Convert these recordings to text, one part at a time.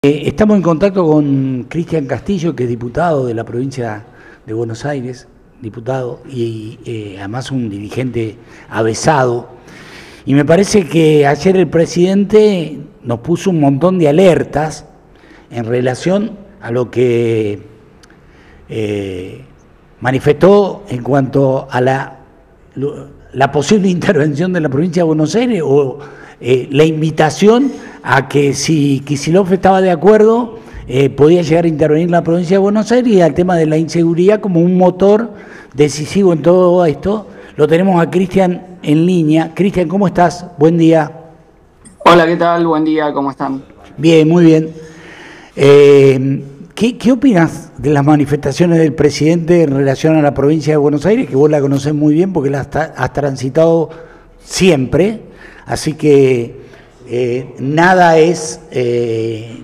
Estamos en contacto con Cristian Castillo, que es diputado de la provincia de Buenos Aires, diputado y además un dirigente avesado. Y me parece que ayer el presidente nos puso un montón de alertas en relación a lo que manifestó en cuanto a la posible intervención de la provincia de Buenos Aires o la invitación a que si Kicillof estaba de acuerdo podía llegar a intervenir la provincia de Buenos Aires, y al tema de la inseguridad como un motor decisivo en todo esto. Lo tenemos a Cristian en línea. Cristian, ¿cómo estás? Buen día. Hola, ¿qué tal? Buen día, ¿cómo están? Bien, muy bien. ¿Qué opinas de las manifestaciones del presidente en relación a la provincia de Buenos Aires, que vos la conocés muy bien porque la has transitado siempre, así que nada es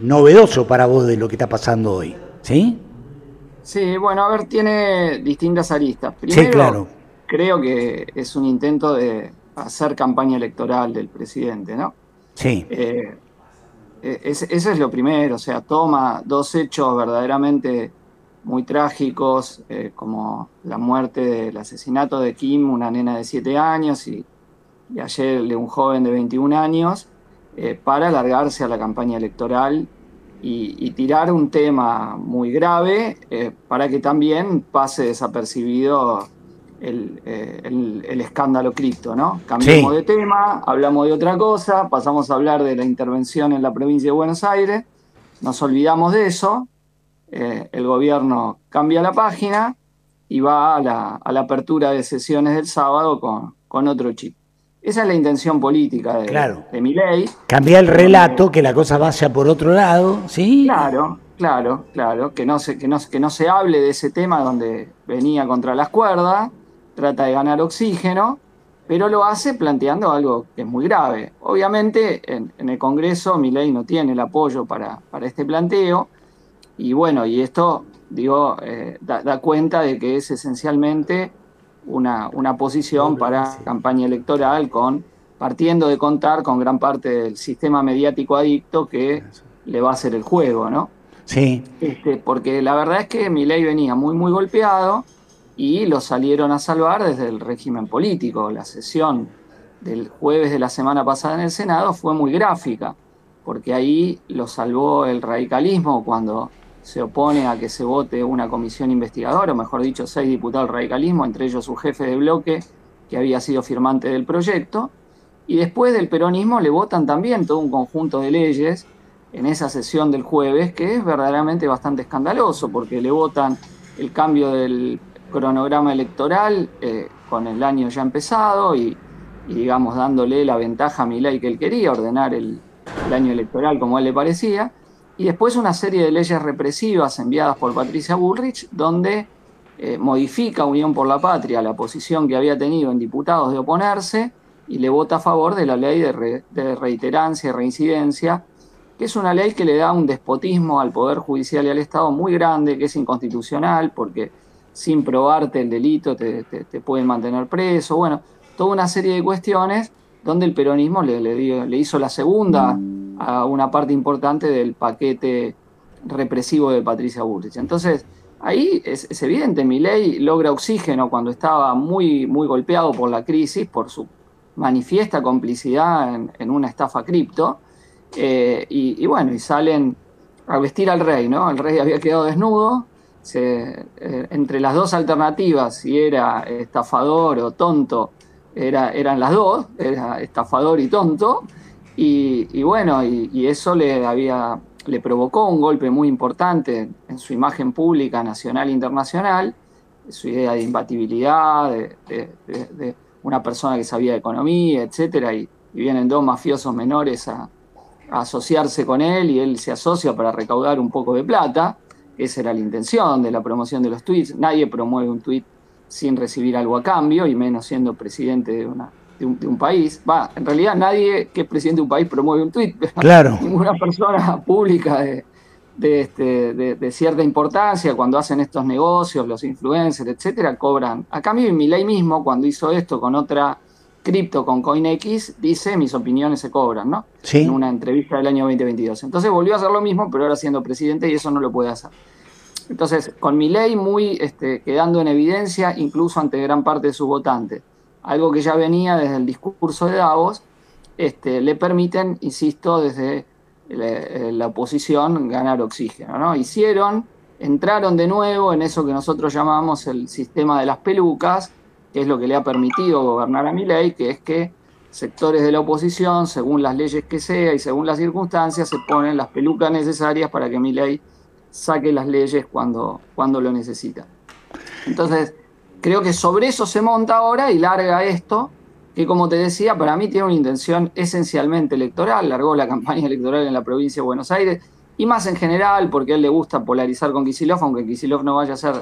novedoso para vos de lo que está pasando hoy, ¿sí? Sí, bueno, a ver, tiene distintas aristas. Sí, Primero, claro. creo que es un intento de hacer campaña electoral del presidente, ¿no? Sí, Eh, Eso es lo primero, o sea, toma dos hechos verdaderamente muy trágicos, como la muerte del asesinato de Kim, una nena de 7 años, y ayer de un joven de 21 años, para alargarse a la campaña electoral y tirar un tema muy grave, para que también pase desapercibido el escándalo cripto, ¿no? Cambiemos sí, de tema, hablamos de otra cosa, pasamos a hablar de la intervención en la provincia de Buenos Aires, nos olvidamos de eso, el gobierno cambia la página y va a la apertura de sesiones del sábado con otro chip. Esa es la intención política claro. de Milei, Cambiar el en donde, relato, que la cosa vaya por otro lado, ¿sí? claro, que no se hable de ese tema donde venía contra las cuerdas, trata de ganar oxígeno, pero lo hace planteando algo que es muy grave. Obviamente, en el Congreso Milei no tiene el apoyo para este planteo, y bueno, y esto, digo, da cuenta de que es esencialmente una posición para campaña electoral, partiendo de contar con gran parte del sistema mediático adicto que le va a hacer el juego, ¿no? Sí, Porque la verdad es que Milei venía muy, muy golpeado y lo salieron a salvar desde el régimen político. La sesión del jueves de la semana pasada en el Senado fue muy gráfica, porque ahí lo salvó el radicalismo cuando se opone a que se vote una comisión investigadora, o mejor dicho, 6 diputados del radicalismo, entre ellos su jefe de bloque, que había sido firmante del proyecto. Y después del peronismo le votan también todo un conjunto de leyes en esa sesión del jueves, que es verdaderamente bastante escandaloso, porque le votan el cambio del cronograma electoral, con el año ya empezado y, digamos, dándole la ventaja a Milei que él quería, ordenar el año electoral como a él le parecía, y después una serie de leyes represivas enviadas por Patricia Bullrich, donde modifica Unión por la Patria la posición que había tenido en diputados de oponerse y le vota a favor de la ley de reiterancia y reincidencia, que es una ley que le da un despotismo al Poder Judicial y al Estado muy grande, que es inconstitucional, porque sin probarte el delito te pueden mantener preso. Bueno, toda una serie de cuestiones donde el peronismo le hizo la segunda a una parte importante del paquete represivo de Patricia Bullrich. Entonces, ahí es evidente, Milei logra oxígeno cuando estaba muy, muy golpeado por la crisis, por su manifiesta complicidad en una estafa cripto, y bueno, y salen a vestir al rey, ¿no? El rey había quedado desnudo, entre las dos alternativas, si era estafador o tonto, eran las dos, era estafador y tonto, y bueno, y eso le provocó un golpe muy importante en su imagen pública, nacional e internacional, su idea de imbatibilidad, de una persona que sabía de economía, etcétera, y vienen dos mafiosos menores a asociarse con él y él se asocia para recaudar un poco de plata. Esa era la intención de la promoción de los tweets. Nadie promueve un tweet sin recibir algo a cambio, y menos siendo presidente de un país. Va, en realidad nadie que es presidente de un país promueve un tweet, pero claro. ninguna persona pública de cierta importancia, cuando hacen estos negocios, los influencers, etcétera, cobran. A cambio, Milei mismo, cuando hizo esto con otra cripto con CoinX, dice mis opiniones se cobran, ¿no? Sí. En una entrevista del año 2022. Entonces volvió a hacer lo mismo, pero ahora siendo presidente y eso no lo puede hacer. Entonces, con Milei muy quedando en evidencia, incluso ante gran parte de sus votantes, algo que ya venía desde el discurso de Davos, le permiten, insisto, desde la oposición ganar oxígeno, ¿no? Entraron de nuevo en eso que nosotros llamamos el sistema de las pelucas, que es lo que le ha permitido gobernar a Milei, que es que sectores de la oposición, según las leyes que sea y según las circunstancias, se ponen las pelucas necesarias para que Milei saque las leyes cuando lo necesita. Entonces, creo que sobre eso se monta ahora y larga esto, que como te decía, para mí tiene una intención esencialmente electoral, largó la campaña electoral en la provincia de Buenos Aires, y más en general, porque a él le gusta polarizar con Kicillof, aunque Kicillof no vaya a ser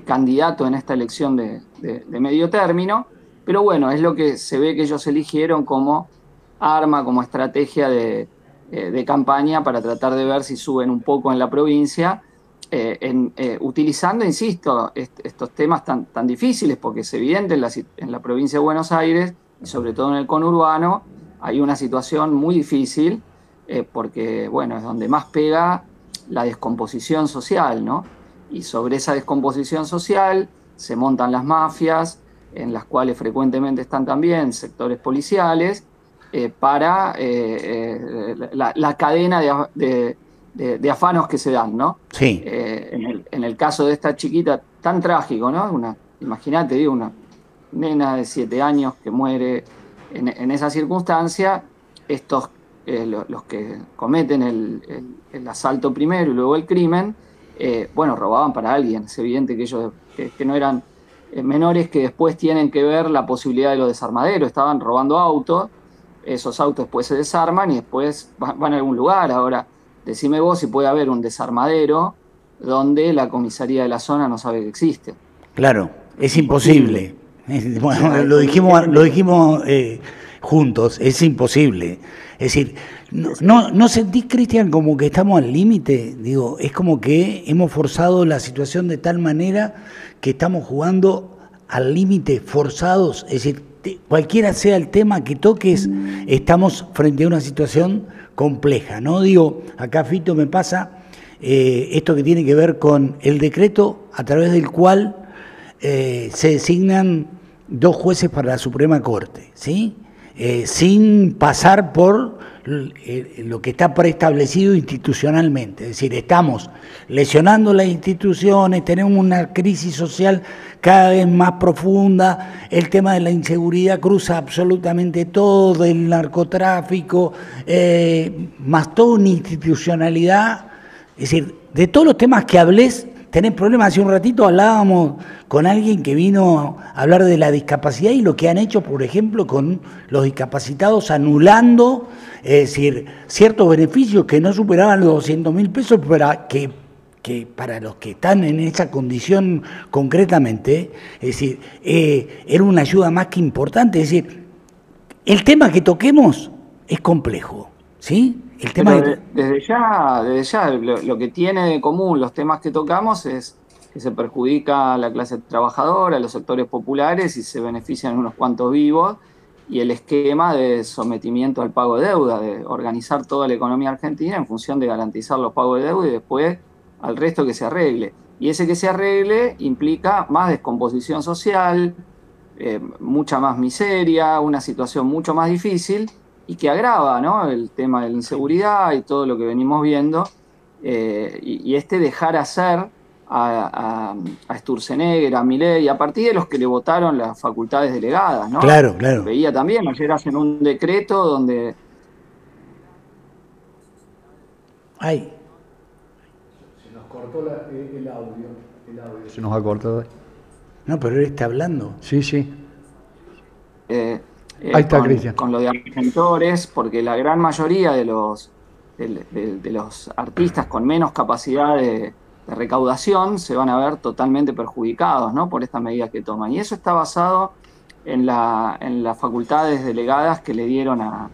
candidato en esta elección de medio término, pero bueno, es lo que se ve que ellos eligieron como arma, como estrategia de campaña para tratar de ver si suben un poco en la provincia, utilizando, insisto, estos temas tan difíciles, porque es evidente en la provincia de Buenos Aires, y sobre todo en el conurbano, hay una situación muy difícil, porque, bueno, es donde más pega la descomposición social, ¿no? Y sobre esa descomposición social se montan las mafias, en las cuales frecuentemente están también sectores policiales, para la cadena de afanos que se dan, ¿no? Sí. En el caso de esta chiquita, tan trágico, ¿no? Imagínate, digo, una nena de 7 años que muere en esa circunstancia, los que cometen el asalto primero y luego el crimen, bueno, robaban para alguien. Es evidente que ellos que no eran menores que después tienen que ver la posibilidad de los desarmaderos, estaban robando autos, esos autos después se desarman y después van a algún lugar. Ahora, decime vos si puede haber un desarmadero donde la comisaría de la zona no sabe que existe. Claro, es imposible. Bueno, lo dijimos juntos, es imposible. Es decir, ¿no sentís, Cristian, como que estamos al límite? Digo, es como que hemos forzado la situación de tal manera que estamos jugando al límite, forzados. Es decir, cualquiera sea el tema que toques, estamos frente a una situación compleja, ¿no? Digo, acá, Fito, me pasa esto que tiene que ver con el decreto a través del cual se designan 2 jueces para la Suprema Corte, ¿sí? Sin pasar por lo que está preestablecido institucionalmente. Es decir, estamos lesionando las instituciones, tenemos una crisis social cada vez más profunda, el tema de la inseguridad cruza absolutamente todo, el narcotráfico, más toda una institucionalidad. Es decir, de todos los temas que hablés, tenés problemas. Hace un ratito hablábamos con alguien que vino a hablar de la discapacidad y lo que han hecho, por ejemplo, con los discapacitados, anulando, es decir, ciertos beneficios que no superaban los 200.000 pesos, pero que para los que están en esa condición concretamente, es decir, era una ayuda más que importante. Es decir, el tema que toquemos es complejo, ¿sí? El tema desde ya lo que tiene de común los temas que tocamos es que se perjudica a la clase trabajadora, a los sectores populares y se benefician unos cuantos vivos, y el esquema de sometimiento al pago de deuda, de organizar toda la economía argentina en función de garantizar los pagos de deuda y después al resto que se arregle. Y ese que se arregle implica más descomposición social, mucha más miseria, una situación mucho más difícil y que agrava, ¿no?, el tema de la inseguridad y todo lo que venimos viendo, y dejar hacer a Sturzenegger, a Milei, a partir de los que le votaron las facultades delegadas, ¿no? Claro, claro. Veía también, ayer hacen un decreto donde... Ay. Se nos cortó el audio. Se nos ha cortado. No, pero él está hablando. Sí. Ahí está, Cristian. Con lo de argentores, porque la gran mayoría de los artistas con menos capacidad de recaudación se van a ver totalmente perjudicados, ¿no?, por estas medidas que toman. Y eso está basado en las facultades delegadas que le dieron a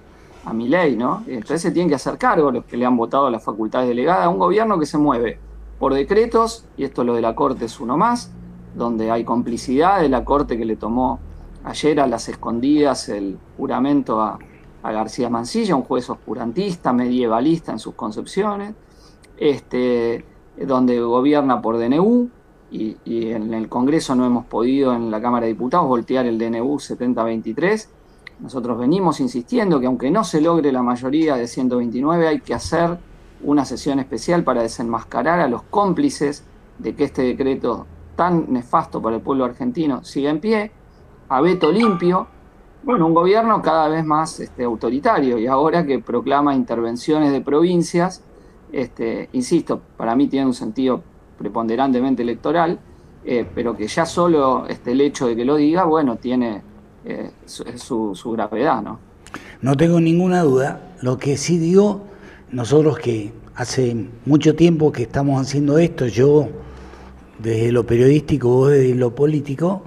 Milei, ¿no? Entonces se tienen que hacer cargo los que le han votado a las facultades delegadas, a un gobierno que se mueve por decretos, y esto lo de la Corte es uno más, donde hay complicidad de la Corte que le tomó ayer a las escondidas el juramento a García Mansilla, un juez oscurantista, medievalista en sus concepciones, donde gobierna por DNU, y en el Congreso no hemos podido, en la Cámara de Diputados, voltear el DNU 7023. Nosotros venimos insistiendo que aunque no se logre la mayoría de 129, hay que hacer una sesión especial para desenmascarar a los cómplices de que este decreto tan nefasto para el pueblo argentino siga en pie, a veto limpio. Bueno, un gobierno cada vez más autoritario, y ahora que proclama intervenciones de provincias, insisto, para mí tiene un sentido preponderantemente electoral, pero que ya solo el hecho de que lo diga, bueno, tiene su gravedad, ¿no? No tengo ninguna duda. Lo que sí digo, nosotros que hace mucho tiempo que estamos haciendo esto, yo desde lo periodístico, vos desde lo político,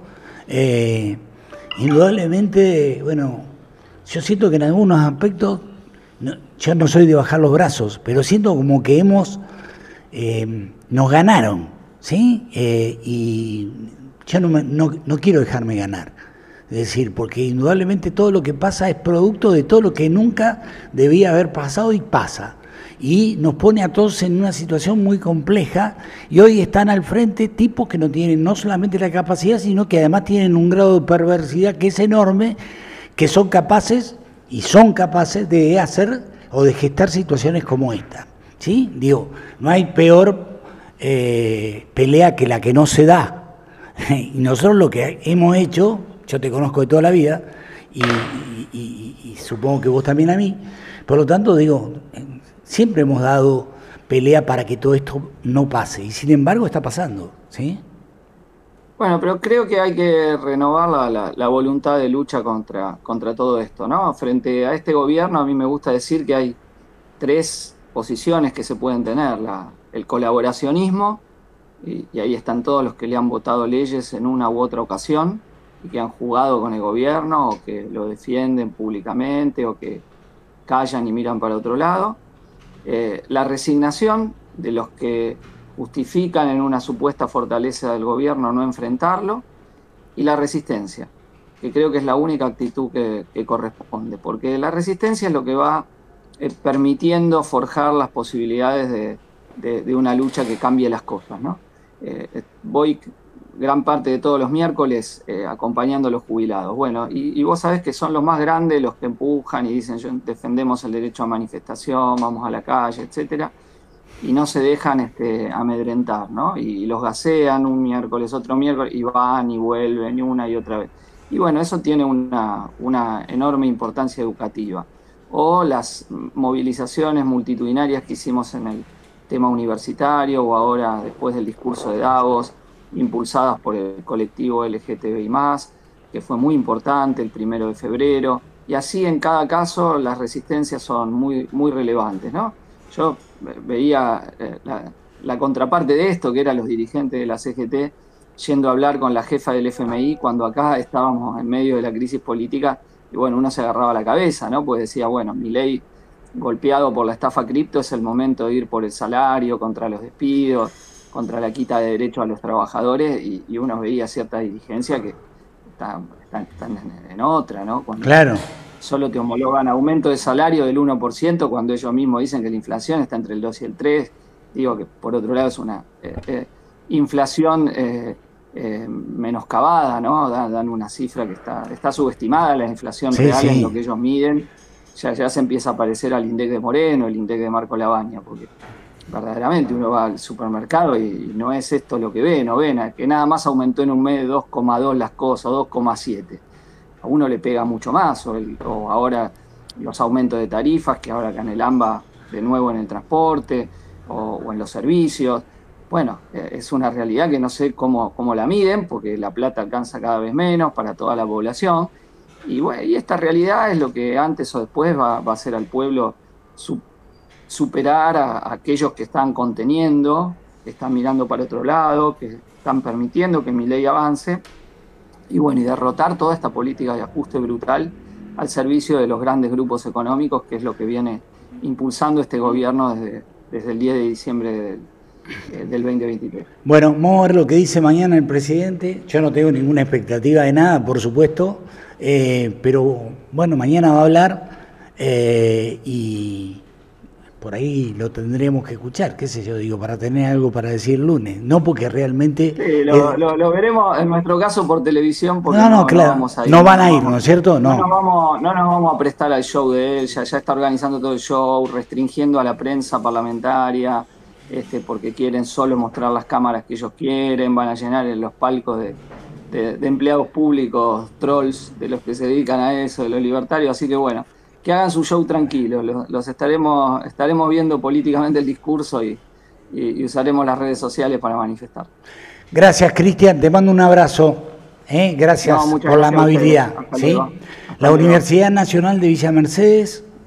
indudablemente, bueno, yo siento que en algunos aspectos, yo no soy de bajar los brazos, pero siento como que nos ganaron, ¿sí? Y yo no quiero dejarme ganar. Es decir, porque indudablemente todo lo que pasa es producto de todo lo que nunca debía haber pasado y pasa. Y nos pone a todos en una situación muy compleja, y hoy están al frente tipos que no tienen no solamente la capacidad, sino que además tienen un grado de perversidad que es enorme, que son capaces de hacer o de gestar situaciones como esta, ¿sí? Digo, no hay peor pelea que la que no se da. Y nosotros lo que hemos hecho, yo te conozco de toda la vida, y supongo que vos también a mí, por lo tanto digo, siempre hemos dado pelea para que todo esto no pase, y sin embargo está pasando, ¿sí? Bueno, pero creo que hay que renovar la voluntad de lucha contra todo esto, ¿no? Frente a este gobierno, a mí me gusta decir que hay tres posiciones que se pueden tener: el colaboracionismo, y ahí están todos los que le han votado leyes en una u otra ocasión y que han jugado con el gobierno, o que lo defienden públicamente, o que callan y miran para otro lado. La resignación de los que justifican en una supuesta fortaleza del gobierno no enfrentarlo, y la resistencia, que creo que es la única actitud que corresponde, porque la resistencia es lo que va permitiendo forjar las posibilidades de una lucha que cambie las cosas, ¿no? Voy gran parte de todos los miércoles acompañando a los jubilados. Bueno, y vos sabés que son los más grandes los que empujan y dicen: defendemos el derecho a manifestación, vamos a la calle, etcétera, y no se dejan amedrentar, ¿no? Y los gasean un miércoles, otro miércoles, y van y vuelven una y otra vez. Y bueno, eso tiene una enorme importancia educativa. O las movilizaciones multitudinarias que hicimos en el tema universitario, o ahora después del discurso de Davos, impulsadas por el colectivo LGTBI+, que fue muy importante el 1 de febrero, y así en cada caso las resistencias son muy, muy relevantes, ¿no? Yo veía la contraparte de esto, que eran los dirigentes de la CGT yendo a hablar con la jefa del FMI cuando acá estábamos en medio de la crisis política, y bueno, uno se agarraba la cabeza, ¿no? Pues decía, bueno, Milei golpeado por la estafa cripto, es el momento de ir por el salario, contra los despidos, contra la quita de derechos a los trabajadores, y uno veía cierta dirigencia que están en otra, ¿no? Cuando Claro. solo te homologan aumento de salario del 1%, cuando ellos mismos dicen que la inflación está entre el 2 y el 3. Digo que por otro lado es una inflación menoscabada, ¿no? Dan una cifra que está subestimada, la inflación real en lo que ellos miden. Ya se empieza a parecer al INDEC de Moreno, el INDEC de Marco Labaña, porque verdaderamente uno va al supermercado y no es esto lo que ve, no ven, que nada más aumentó en un mes de 2,2 las cosas, 2,7. A uno le pega mucho más, o ahora los aumentos de tarifas, que ahora acá en el AMBA de nuevo en el transporte o en los servicios. Bueno, es una realidad que no sé cómo la miden, porque la plata alcanza cada vez menos para toda la población. Y bueno, y esta realidad es lo que antes o después va a hacer al pueblo superar a aquellos que están conteniendo, que están mirando para otro lado, que están permitiendo que Milei avance, y bueno, y derrotar toda esta política de ajuste brutal al servicio de los grandes grupos económicos, que es lo que viene impulsando este gobierno desde el 10 de diciembre del 2023. Bueno, vamos a ver lo que dice mañana el presidente. Yo no tengo ninguna expectativa de nada, por supuesto, pero bueno, mañana va a hablar y por ahí lo tendremos que escuchar, qué sé yo, digo, para tener algo para decir el lunes, no porque realmente... Sí, lo veremos en nuestro caso por televisión, porque claro, no vamos a ir. No van a ir, ¿no es cierto? No nos vamos a prestar al show de él, ya está organizando todo el show, restringiendo a la prensa parlamentaria, porque quieren solo mostrar las cámaras que ellos quieren, van a llenar en los palcos de empleados públicos, trolls, de los que se dedican a eso, de los libertarios, así que bueno, que hagan su show tranquilo, los estaremos viendo políticamente el discurso y usaremos las redes sociales para manifestar. Gracias, Cristian, te mando un abrazo. Gracias por la amabilidad. ¿Sí? La Universidad Nacional de Villa Mercedes